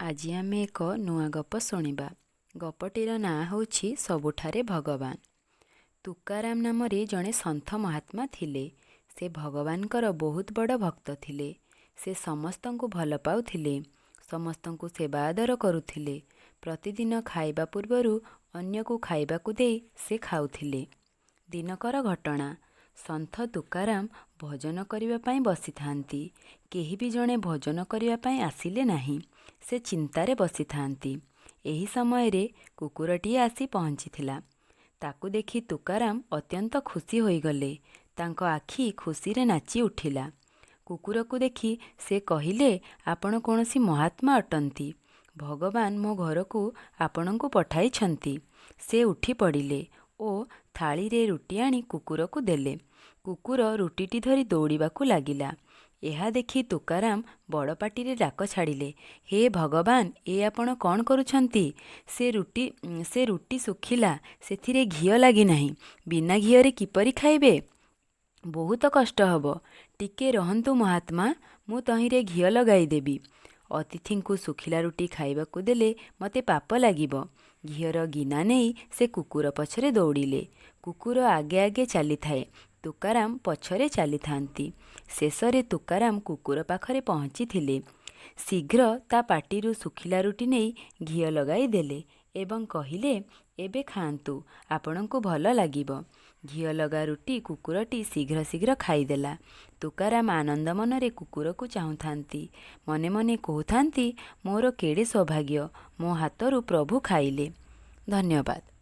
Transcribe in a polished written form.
ଆଜି ଆମେ ଏକ ନୂଆ ଗପ ଶୁଣିବା। ଗପଟିର ନାଁ ହେଉଛି ସବୁଠାରେ ଭଗବାନ। ତୁକାରାମ ନାମରେ ଜଣେ ସନ୍ଥ ମହାତ୍ମା ଥିଲେ। ସେ ଭଗବାନଙ୍କର ବହୁତ ବଡ଼ ଭକ୍ତ ଥିଲେ। ସେ ସମସ୍ତଙ୍କୁ ଭଲ ପାଉଥିଲେ, ସମସ୍ତଙ୍କୁ ସେବା ଆଦର କରୁଥିଲେ। ପ୍ରତିଦିନ ଖାଇବା ପୂର୍ବରୁ ଅନ୍ୟକୁ ଖାଇବାକୁ ଦେଇ ସେ ଖାଉଥିଲେ। ଦିନକର ଘଟଣା। ସନ୍ଥ ତୁକାରାମ ଭୋଜନ କରିବା ପାଇଁ ବସିଥାନ୍ତି। କେହି ବି ଜଣେ ଭୋଜନ କରିବା ପାଇଁ ଆସିଲେ ନାହିଁ। ସେ ଚିନ୍ତାରେ ବସିଥାନ୍ତି। ଏହି ସମୟରେ କୁକୁରଟିଏ ଆସି ପହଞ୍ଚିଥିଲା। ତାକୁ ଦେଖି ତୁକାରାମ ଅତ୍ୟନ୍ତ ଖୁସି ହୋଇଗଲେ। ତାଙ୍କ ଆଖି ଖୁସିରେ ନାଚି ଉଠିଲା। କୁକୁରକୁ ଦେଖି ସେ କହିଲେ, ଆପଣ କୌଣସି ମହାତ୍ମା ଅଟନ୍ତି। ଭଗବାନ ମୋ ଘରକୁ ଆପଣଙ୍କୁ ପଠାଇଛନ୍ତି। ସେ ଉଠି ପଡ଼ିଲେ ଓ ଥାଳିରେ ରୁଟି ଆଣି କୁକୁରକୁ ଦେଲେ। କୁକୁର ରୁଟିଟି ଧରି ଦୌଡ଼ିବାକୁ ଲାଗିଲା। ଏହା ଦେଖି ତୁକାରାମ ବଡ଼ ପାଟିରେ ଡାକ ଛାଡ଼ିଲେ, ହେ ଭଗବାନ, ଏ ଆପଣ କ'ଣ କରୁଛନ୍ତି? ସେ ରୁଟି ଶୁଖିଲା, ସେଥିରେ ଘିଅ ଲାଗିନାହିଁ। ବିନା ଘିଅରେ କିପରି ଖାଇବେ? ବହୁତ କଷ୍ଟ ହେବ। ଟିକେ ରହନ୍ତୁ ମହାତ୍ମା, ମୁଁ ତହିଁରେ ଘିଅ ଲଗାଇଦେବି। ଅତିଥିଙ୍କୁ ଶୁଖିଲା ରୁଟି ଖାଇବାକୁ ଦେଲେ ମୋତେ ପାପ ଲାଗିବ। ଘିଅର ଗିନା ନେଇ ସେ କୁକୁର ପଛରେ ଦୌଡ଼ିଲେ। କୁକୁର ଆଗେ ଆଗେ ଚାଲିଥାଏ, ତୁକାରାମ ପଛରେ ଚାଲିଥାନ୍ତି। ଶେଷରେ ତୁକାରାମ କୁକୁର ପାଖରେ ପହଞ୍ଚିଥିଲେ। ଶୀଘ୍ର ତା ପାଟିରୁ ଶୁଖିଲା ରୁଟି ନେଇ ଘିଅ ଲଗାଇ ଦେଲେ ଏବଂ କହିଲେ, ଏବେ ଖାଆନ୍ତୁ, ଆପଣଙ୍କୁ ଭଲ ଲାଗିବ। ଘିଅ ଲଗା ରୁଟି କୁକୁରଟି ଶୀଘ୍ର ଶୀଘ୍ର ଖାଇଦେଲା। ତୁକାରାମ ଆନନ୍ଦ ମନରେ କୁକୁରକୁ ଚାହୁଁଥାନ୍ତି। ମନେ ମନେ କହୁଥାନ୍ତି, ମୋର କେଡ଼େ ସୌଭାଗ୍ୟ, ମୋ ହାତରୁ ପ୍ରଭୁ ଖାଇଲେ। ଧନ୍ୟବାଦ।